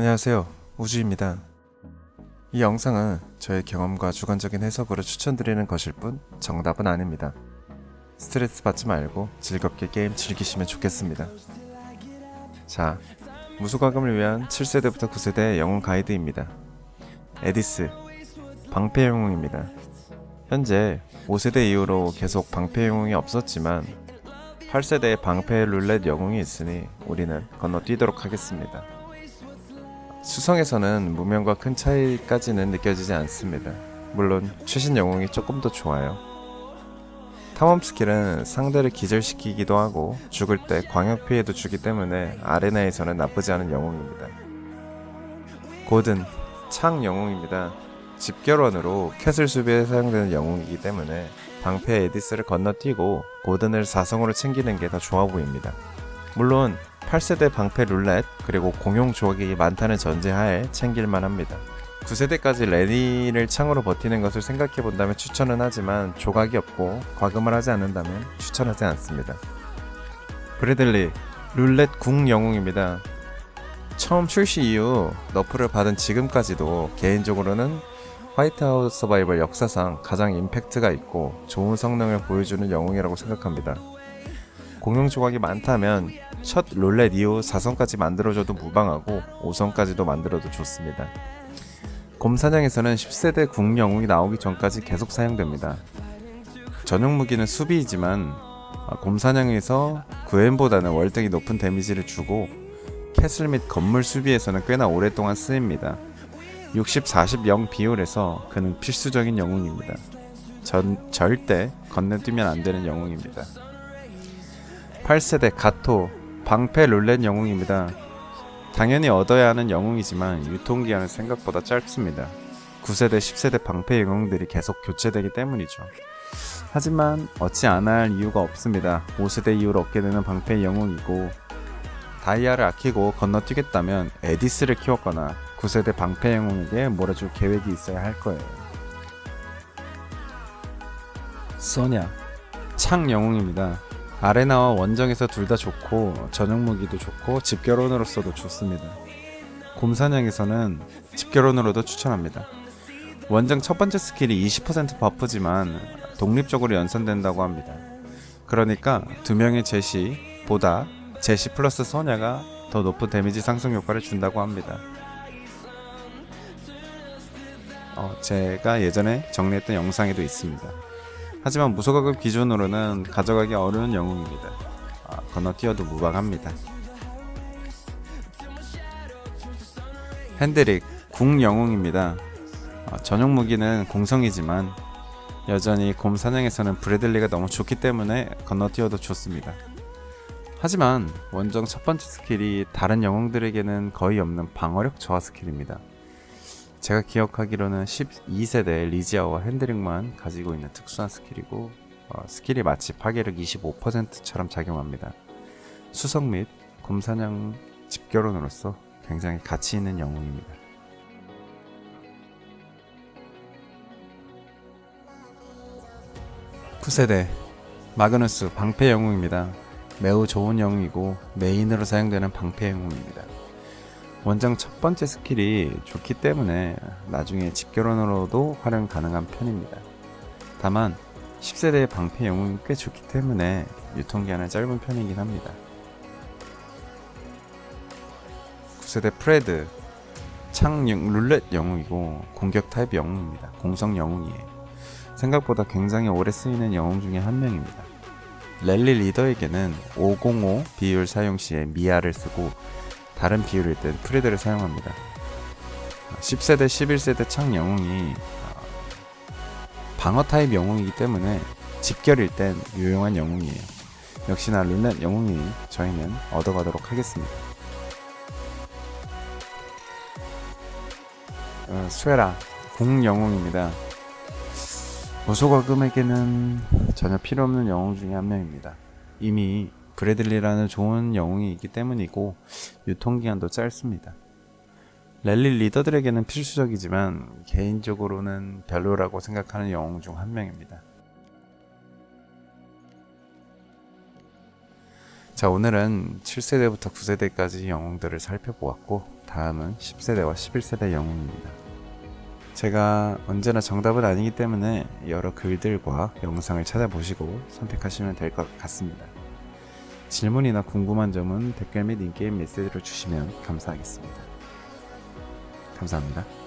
안녕하세요, 우주입니다. 이 영상은 저의 경험과 주관적인 해석으로 추천드리는 것일 뿐 정답은 아닙니다. 스트레스 받지 말고 즐겁게 게임 즐기시면 좋겠습니다. 자, 무소가금을 위한 7세대부터 9세대 영웅 가이드입니다. 에디스, 방패 영웅입니다. 현재 5세대 이후로 계속 방패 영웅이 없었지만 8세대의 방패 룰렛 영웅이 있으니 우리는 건너뛰도록 하겠습니다. 수성에서는 무명과 큰 차이까지는 느껴지지 않습니다. 물론 최신 영웅이 조금 더 좋아요. 탐험 스킬은 상대를 기절시키기도 하고 죽을 때 광역 피해도 주기 때문에 아레나에서는 나쁘지 않은 영웅입니다. 고든, 창 영웅입니다. 집결원으로 캐슬 수비에 사용되는 영웅이기 때문에 방패 에디스를 건너뛰고 고든을 4성으로 챙기는 게 더 좋아 보입니다. 물론 8세대 방패 룰렛 그리고 공용 조각이 많다는 전제하에 챙길만 합니다. 9세대까지 레니를 창으로 버티는 것을 생각해본다면 추천은 하지만 조각이 없고 과금을 하지 않는다면 추천하지 않습니다. 브래들리, 룰렛 궁 영웅입니다. 처음 출시 이후 너프를 받은 지금까지도 개인적으로는 화이트아웃 서바이벌 역사상 가장 임팩트가 있고 좋은 성능을 보여주는 영웅이라고 생각합니다. 공용 조각이 많다면 첫 룰렛 이후 4성까지 만들어줘도 무방하고 5성까지도 만들어도 좋습니다. 곰사냥에서는 10세대 궁 영웅이 나오기 전까지 계속 사용됩니다. 전용 무기는 수비이지만 곰사냥에서 구엔보다는 월등히 높은 데미지를 주고 캐슬 및 건물 수비에서는 꽤나 오랫동안 쓰입니다. 60-40-0 비율에서 그는 필수적인 영웅입니다. 절대 건너뛰면 안되는 영웅입니다. 8세대 가토, 방패 룰렛 영웅입니다. 당연히 얻어야 하는 영웅이지만 유통기한은 생각보다 짧습니다. 9세대, 10세대 방패 영웅들이 계속 교체되기 때문이죠. 하지만 얻지 않아야 할 이유가 없습니다. 5세대 이후로 얻게 되는 방패 영웅이고 다이아를 아끼고 건너뛰겠다면 에디스를 키웠거나 9세대 방패 영웅에게 몰아줄 계획이 있어야 할 거예요. 소냐, 창 영웅입니다. 아레나와 원정에서 둘 다 좋고 전용 무기도 좋고 집결원으로서도 좋습니다. 곰사냥에서는 집결원으로도 추천합니다. 원정 첫 번째 스킬이 20% 버프지만 독립적으로 연산된다고 합니다. 그러니까 두 명의 제시보다 제시 플러스 소냐가 더 높은 데미지 상승 효과를 준다고 합니다. 제가 예전에 정리했던 영상에도 있습니다. 하지만 무소가금 기준으로는 가져가기 어려운 영웅입니다. 건너뛰어도 무방합니다. 핸드릭, 궁 영웅입니다. 전용 무기는 공성이지만 여전히 곰 사냥에서는 브래들리가 너무 좋기 때문에 건너뛰어도 좋습니다. 하지만 원정 첫 번째 스킬이 다른 영웅들에게는 거의 없는 방어력 저하 스킬입니다. 제가 기억하기로는 12세대 리지아와 핸드릭만 가지고 있는 특수한 스킬이고 스킬이 마치 파괴력 25%처럼 작용합니다. 수성 및 곰사냥 집결원으로서 굉장히 가치 있는 영웅입니다. 구세대 마그누스 방패 영웅입니다. 매우 좋은 영웅이고 메인으로 사용되는 방패 영웅입니다. 원정 첫 번째 스킬이 좋기 때문에 나중에 집결원으로도 활용 가능한 편입니다. 다만 10세대의 방패 영웅이 꽤 좋기 때문에 유통기한은 짧은 편이긴 합니다. 9세대 프레드, 창 룰렛 영웅이고 공격 타입 영웅입니다. 공성 영웅이에요. 생각보다 굉장히 오래 쓰이는 영웅 중에 한 명입니다. 랠리 리더에게는 505 비율 사용 시에 미아를 쓰고 다른 비율일 땐 프레드를 사용합니다. 10세대, 11세대 창 영웅이 방어 타입 영웅이기 때문에 집결일 땐 유용한 영웅이에요. 역시나 룰렛 영웅이 저희는 얻어가도록 하겠습니다. 스웨라, 궁 영웅입니다. 무소가금에게는 전혀 필요 없는 영웅 중에 한 명입니다. 이미 브래들리라는 좋은 영웅이 있기 때문이고 유통기한도 짧습니다. 랠리 리더들에게는 필수적이지만 개인적으로는 별로라고 생각하는 영웅 중 한 명입니다. 자, 오늘은 7세대부터 9세대까지 영웅들을 살펴보았고, 다음은 10세대와 11세대 영웅입니다. 제가 언제나 정답은 아니기 때문에 여러 글들과 영상을 찾아보시고 선택하시면 될 것 같습니다. 질문이나 궁금한 점은 댓글 및 인게임 메시지로 주시면 감사하겠습니다. 감사합니다.